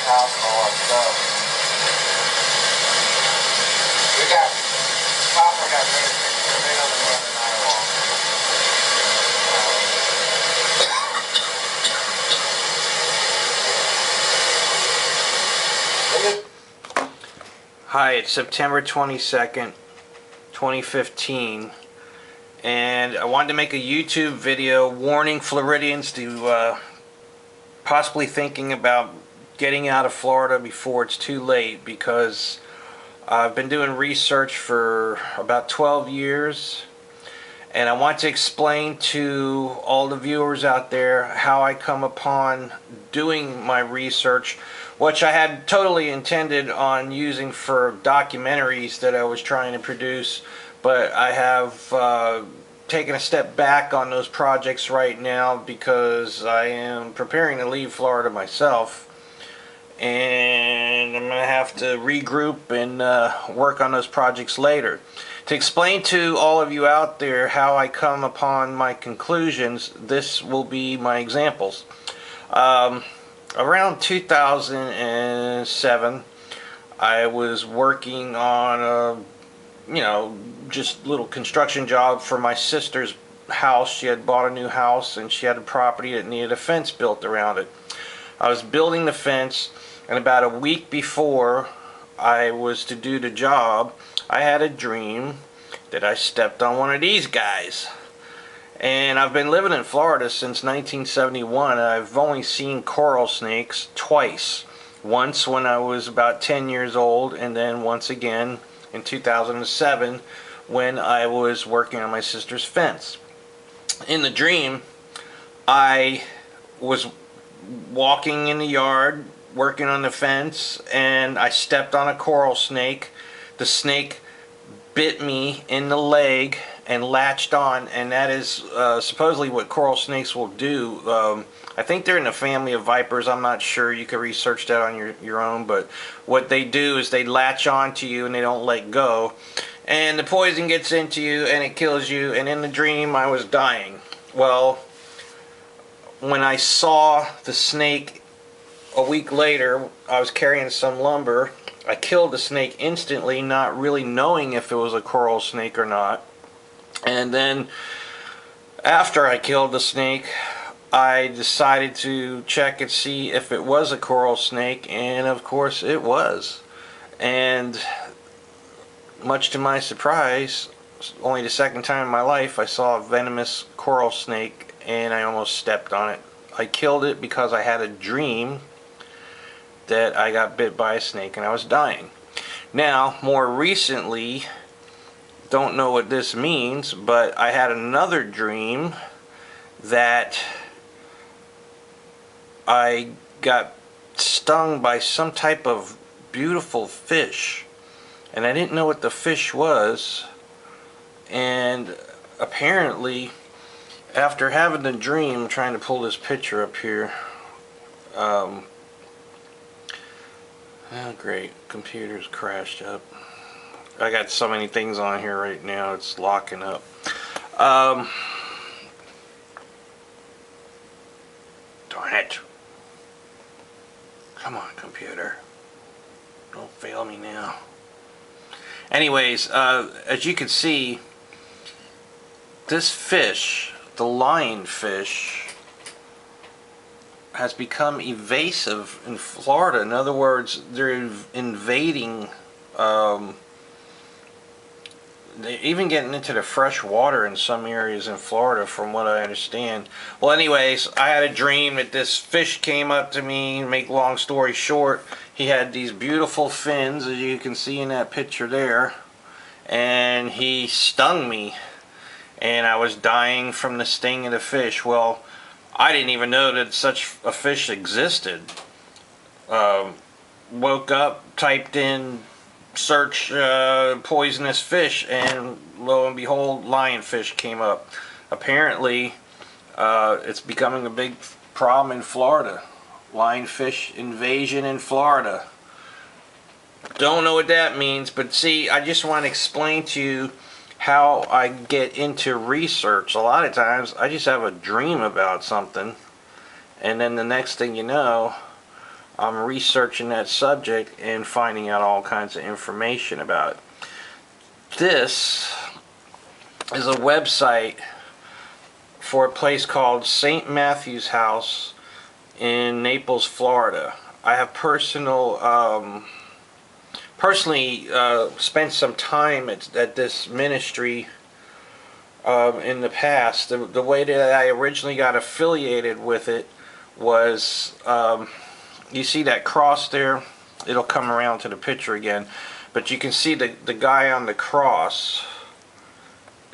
house and all that stuff. We got, Papa got rid of the Northern Iowa. Hi, it's September 22nd, 2015, and I wanted to make a YouTube video warning Floridians to possibly thinking about getting out of Florida before it's too late, because I've been doing research for about 12 years, and I want to explain to all the viewers out there how I come upon doing my research, which I had totally intended on using for documentaries that I was trying to produce, but I have taken a step back on those projects right now because I am preparing to leave Florida myself, and I'm going to have to regroup and work on those projects later. To explain to all of you out there how I come upon my conclusions, this will be my examples. Around 2007, I was working on a, just little construction job for my sister's house. She had bought a new house and she had a property that needed a fence built around it. I was building the fence, and about a week before I was to do the job, I had a dream that I stepped on one of these guys. And I've been living in Florida since 1971. I've only seen coral snakes twice. Once when I was about 10 years old, and then once again in 2007 when I was working on my sister's fence. In the dream, I was walking in the yard working on the fence, and I stepped on a coral snake. The snake bit me in the leg and latched on, and that is supposedly what coral snakes will do. I think they're in the family of vipers. I'm not sure. You can research that on your own, but what they do is they latch on to you and they don't let go, and the poison gets into you and it kills you. And in the dream I was dying. Well, when I saw the snake a week later, I was carrying some lumber. I killed the snake instantly, not really knowing if it was a coral snake or not. And then after I killed the snake, I decided to check and see if it was a coral snake, and of course it was. And much to my surprise, only the second time in my life I saw a venomous coral snake, and I almost stepped on it. I killed it because I had a dream that I got bit by a snake and I was dying. Now, more recently, don't know what this means, but I had another dream that I got stung by some type of beautiful fish, and I didn't know what the fish was. And apparently, after having the dream, I'm trying to pull this picture up here. Oh great, computer's crashed up. I got so many things on here right now, it's locking up. Darn it. Come on, computer. Don't fail me now. Anyways, as you can see, this fish, the lionfish, has become evasive in Florida. In other words, they're invading, they're even getting into the fresh water in some areas in Florida, from what I understand. Well, anyways, I had a dream that this fish came up to me. Make long story short, he had these beautiful fins, as you can see in that picture there, and he stung me, and I was dying from the sting of the fish. Well, I didn't even know that such a fish existed. Woke up, typed in search poisonous fish, and lo and behold, lionfish came up. Apparently, it's becoming a big problem in Florida. Lionfish invasion in Florida. Don't know what that means, but see, I just want to explain to you how I get into research. A lot of times I just have a dream about something, and then the next thing you know, I'm researching that subject and finding out all kinds of information about it. This is a website for a place called St. Matthew's House in Naples, Florida. I have personally spent some time at this ministry in the past. The way that I originally got affiliated with it was, you see that cross there? It'll come around to the picture again, but you can see the guy on the cross.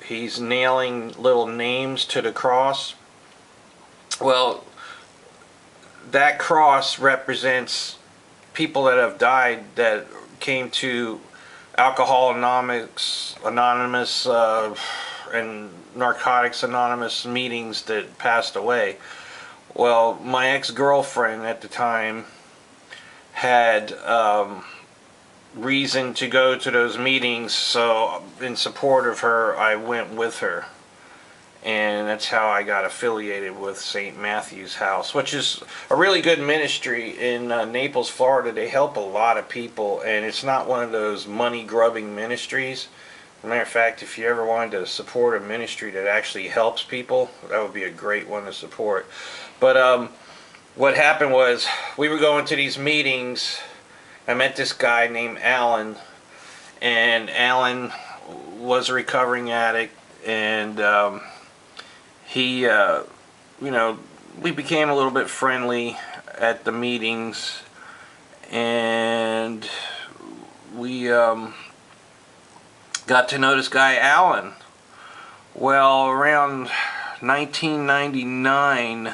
He's nailing little names to the cross. Well, that cross represents people that have died that came to Alcoholics Anonymous and Narcotics Anonymous meetings that passed away. Well, my ex-girlfriend at the time had reason to go to those meetings, so in support of her, I went with her. And that's how I got affiliated with St. Matthew's House, which is a really good ministry in Naples, Florida. They help a lot of people, and it's not one of those money-grubbing ministries. As a matter of fact, if you ever wanted to support a ministry that actually helps people, that would be a great one to support. But what happened was, we were going to these meetings. I met this guy named Alan, and Alan was a recovering addict, and he, we became a little bit friendly at the meetings, and we got to know this guy Alan. Well, around 1999,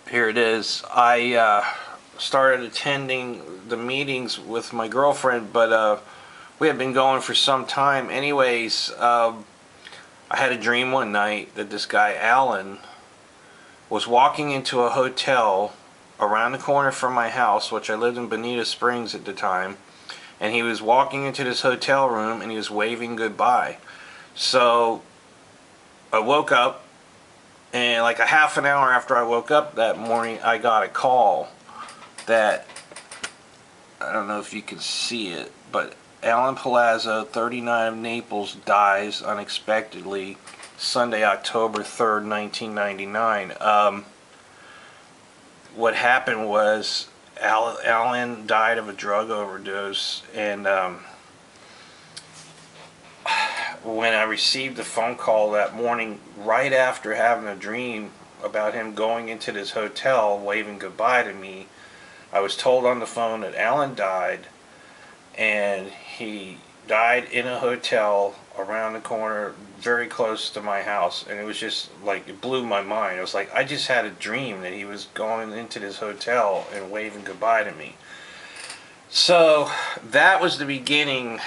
here it is, I started attending the meetings with my girlfriend, but we had been going for some time. Anyways, I had a dream one night that this guy Alan was walking into a hotel around the corner from my house, which I lived in Bonita Springs at the time, and he was walking into this hotel room and he was waving goodbye. So I woke up, and like a half an hour after I woke up that morning, I got a call that, I don't know if you can see it, but Alan Palazzo, 39 of Naples, dies unexpectedly Sunday, October 3rd, 1999. What happened was Alan died of a drug overdose, and when I received the phone call that morning, right after having a dream about him going into this hotel waving goodbye to me, I was told on the phone that Alan died, and he died in a hotel around the corner very close to my house. And it was just like, it blew my mind. I was like, I just had a dream that he was going into this hotel and waving goodbye to me. So that was the beginning,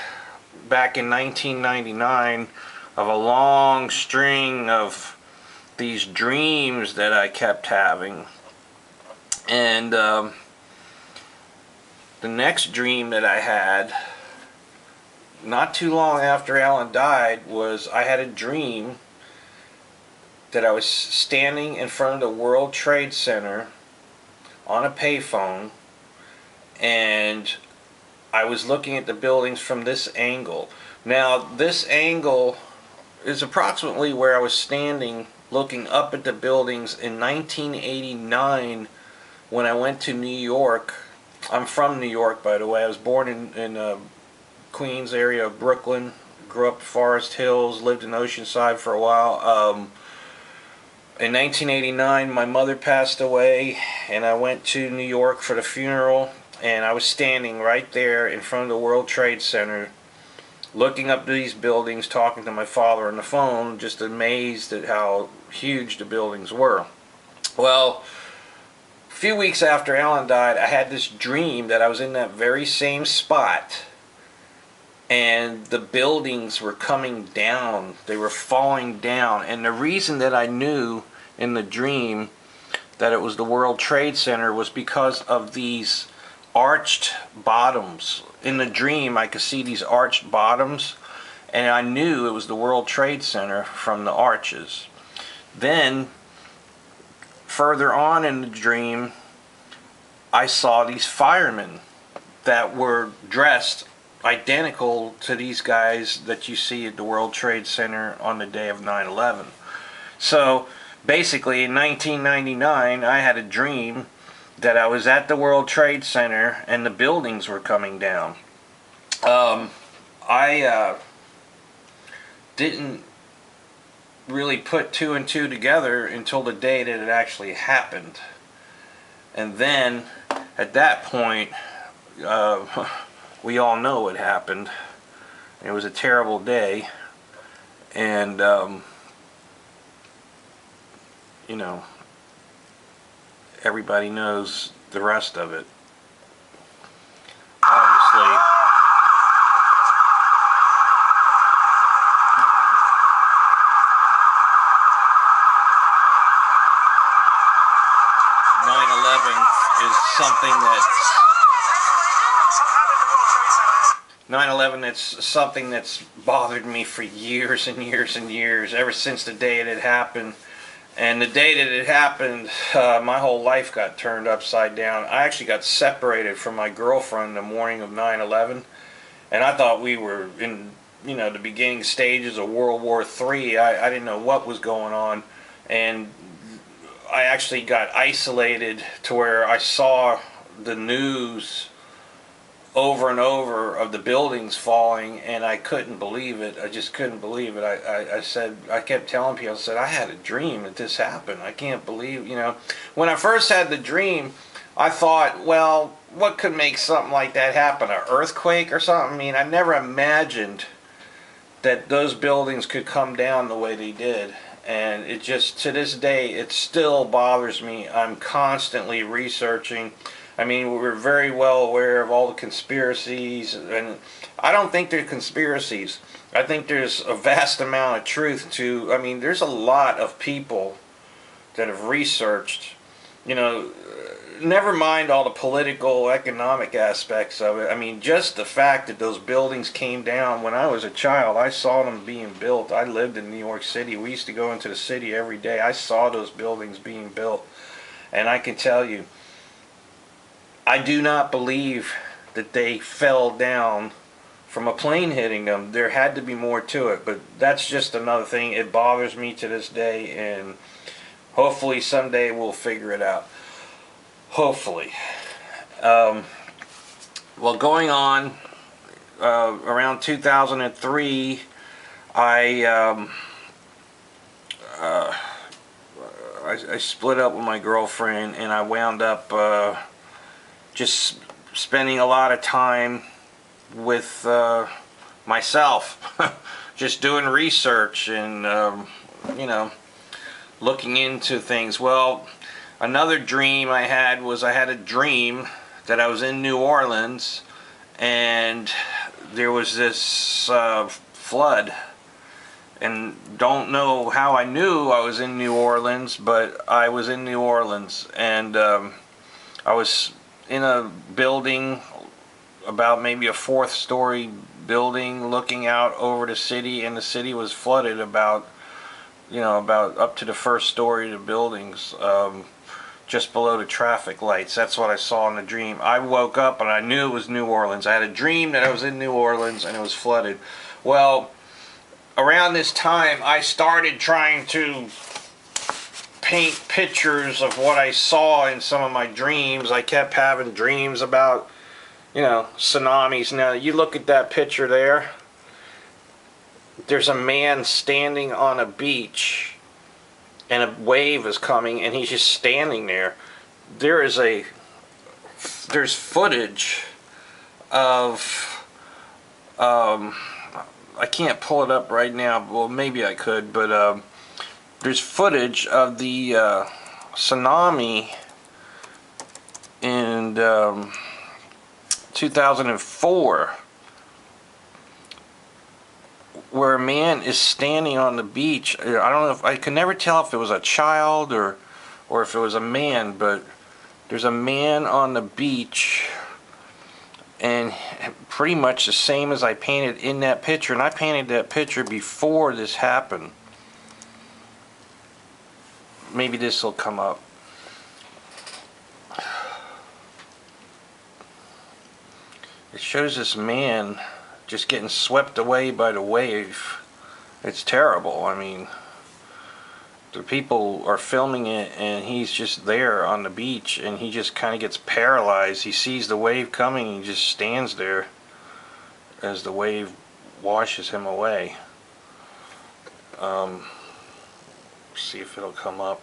back in 1999, of a long string of these dreams that I kept having. And the next dream that I had, not too long after Alan died, was I had a dream that I was standing in front of the World Trade Center on a payphone, and I was looking at the buildings from this angle. Now, this angle is approximately where I was standing looking up at the buildings in 1989 when I went to New York. I'm from New York, by the way. I was born in Queens area of Brooklyn. Grew up in Forest Hills, lived in Oceanside for a while. In 1989, my mother passed away, and I went to New York for the funeral, and I was standing right there in front of the World Trade Center, looking up these buildings, talking to my father on the phone, just amazed at how huge the buildings were. Well, a few weeks after Alan died, I had this dream that I was in that very same spot, and the buildings were coming down. They were falling down. And the reason that I knew in the dream that it was the World Trade Center was because of these arched bottoms. In the dream, I could see these arched bottoms, and I knew it was the World Trade Center from the arches. Then, further on in the dream, I saw these firemen that were dressed identical to these guys that you see at the World Trade Center on the day of 9/11. So basically in 1999 I had a dream that I was at the World Trade Center and the buildings were coming down. I didn't really put two and two together until the day that it actually happened. And then at that point, we all know what happened. It was a terrible day, and you know, everybody knows the rest of it. Obviously, 9/11 is something that 9/11, it's something that's bothered me for years and years and years, ever since the day it had happened. And the day that it happened, my whole life got turned upside down. I actually got separated from my girlfriend the morning of 9/11, and I thought we were in, you know, the beginning stages of World War III. I didn't know what was going on, and I actually got isolated to where I saw the news over and over of the buildings falling, and I couldn't believe it. I just couldn't believe it. I kept telling people, I said, I had a dream that this happened. I can't believe, you know. When I first had the dream, I thought, well, what could make something like that happen? An earthquake or something? I mean, I never imagined that those buildings could come down the way they did. And it just, to this day, it still bothers me. I'm constantly researching. I mean, we're very well aware of all the conspiracies, and I don't think they're conspiracies. I think there's a vast amount of truth to, I mean, there's a lot of people that have researched, you know, never mind all the political, economic aspects of it. I mean, just the fact that those buildings came down. When I was a child, I saw them being built. I lived in New York City. We used to go into the city every day. I saw those buildings being built, and I can tell you, I do not believe that they fell down from a plane hitting them. There had to be more to it, but that's just another thing. It bothers me to this day, and hopefully someday we'll figure it out. Hopefully. Well, going on, around 2003, I split up with my girlfriend, and I wound up just spending a lot of time with myself, just doing research and you know, looking into things. Well, another dream I had was, I had a dream that I was in New Orleans and there was this flood, and don't know how I knew I was in New Orleans, but I was in New Orleans, and I was in a building, about maybe a 4th story building, looking out over the city, and the city was flooded about, you know, about up to the 1st story of the buildings, just below the traffic lights. That's what I saw in the dream. I woke up and I knew it was New Orleans. I had a dream that I was in New Orleans and it was flooded. Well, around this time I started trying to paint pictures of what I saw in some of my dreams. I kept having dreams about, you know, tsunamis. Now, you look at that picture there. There's a man standing on a beach, and a wave is coming, and he's just standing there. There's footage of, I can't pull it up right now. Well, maybe I could, but there's footage of the tsunami in 2004, where a man is standing on the beach. I don't know if, I can never tell if it was a child or if it was a man, but there's a man on the beach, and pretty much the same as I painted in that picture, and I painted that picture before this happened. Maybe this will come up. It shows this man just getting swept away by the wave. It's terrible. I mean, the people are filming it and he's just there on the beach and he just kind of gets paralyzed. He sees the wave coming and he just stands there as the wave washes him away. See if it'll come up.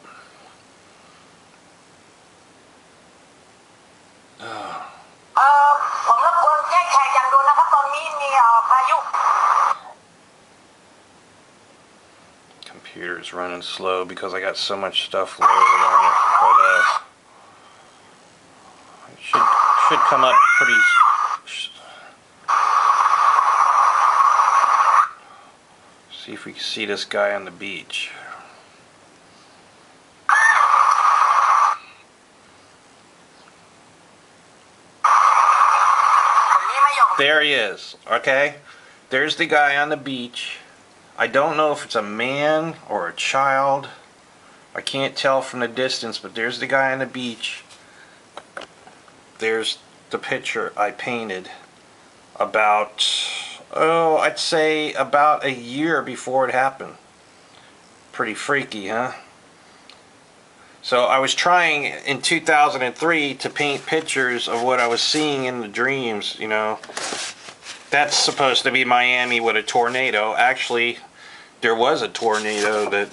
Computer's running slow because I got so much stuff loaded on it, but it should come up pretty. See if we can see this guy on the beach. There he is. Okay, there's the guy on the beach. I don't know if it's a man or a child. I can't tell from the distance, but there's the guy on the beach. There's the picture I painted about, oh, I'd say about a year before it happened. Pretty freaky, huh? So I was trying in 2003 to paint pictures of what I was seeing in the dreams, you know. That's supposed to be Miami with a tornado. Actually, there was a tornado that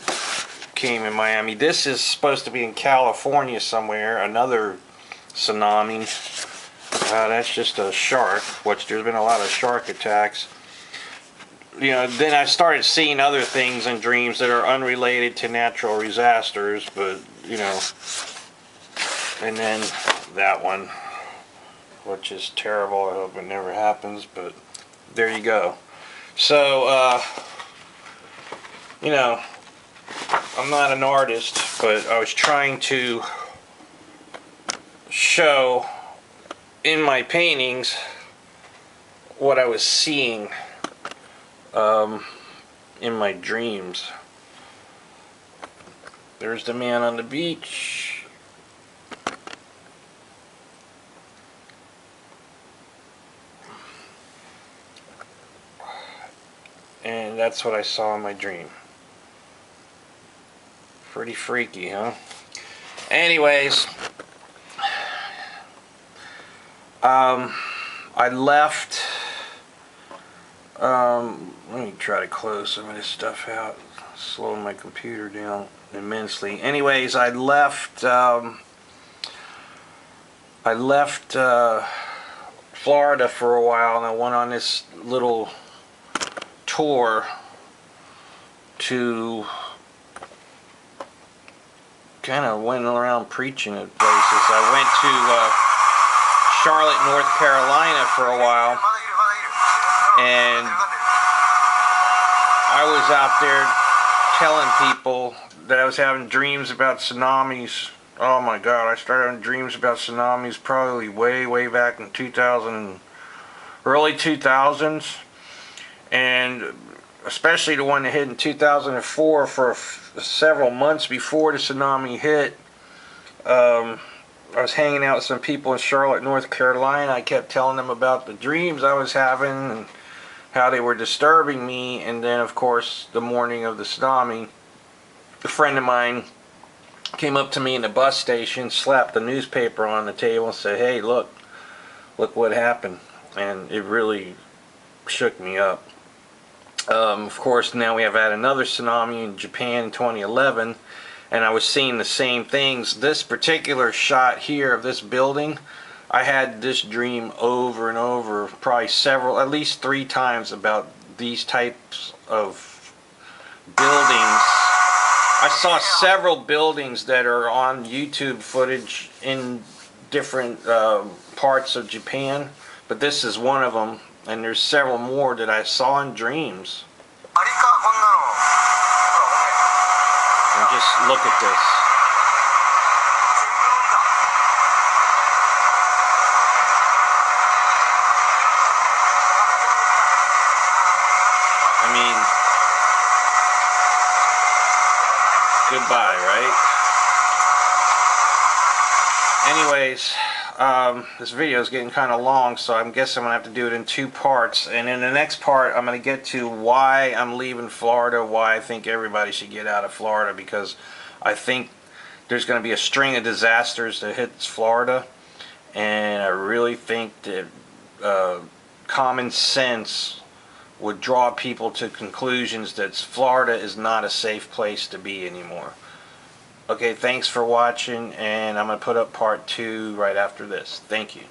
came in Miami. This is supposed to be in California somewhere, another tsunami. That's just a shark, which there's been a lot of shark attacks. You know, then I started seeing other things in dreams that are unrelated to natural disasters, but, you know, and then that one, which is terrible. I hope it never happens, but there you go. So, you know, I'm not an artist, but I was trying to show in my paintings what I was seeing in my dreams. There's the man on the beach. And that's what I saw in my dream. Pretty freaky, huh? Anyways, I left. Let me try to close some of this stuff out. Slowing my computer down immensely. Anyways, I left Florida for a while, and I went on this little tour to kind of went around preaching at places. I went to Charlotte, North Carolina for a while, and I was out there telling people that I was having dreams about tsunamis. Oh my God, I started having dreams about tsunamis probably way back in 2000, early 2000s, and especially the one that hit in 2004 for several months before the tsunami hit. I was hanging out with some people in Charlotte, North Carolina. I kept telling them about the dreams I was having and how they were disturbing me. And then, of course, the morning of the tsunami, a friend of mine came up to me in the bus station, slapped the newspaper on the table and said, "Hey, look what happened." And it really shook me up. Of course, now we have had another tsunami in Japan in 2011, and I was seeing the same things. This particular shot here of this building, I had this dream over and over, probably at least 3 times about these types of buildings. I saw several buildings that are on YouTube footage in different parts of Japan, but this is one of them. And there's several more that I saw in dreams. And just look at this. I mean, goodbye, right? Anyways, this video is getting kind of long, so I'm guessing I'm going to have to do it in 2 parts. And in the next part, I'm going to get to why I'm leaving Florida, why I think everybody should get out of Florida, because I think there's going to be a string of disasters that hits Florida, and I really think that common sense would draw people to conclusions that Florida is not a safe place to be anymore. Okay, thanks for watching, and I'm going to put up part 2 right after this. Thank you.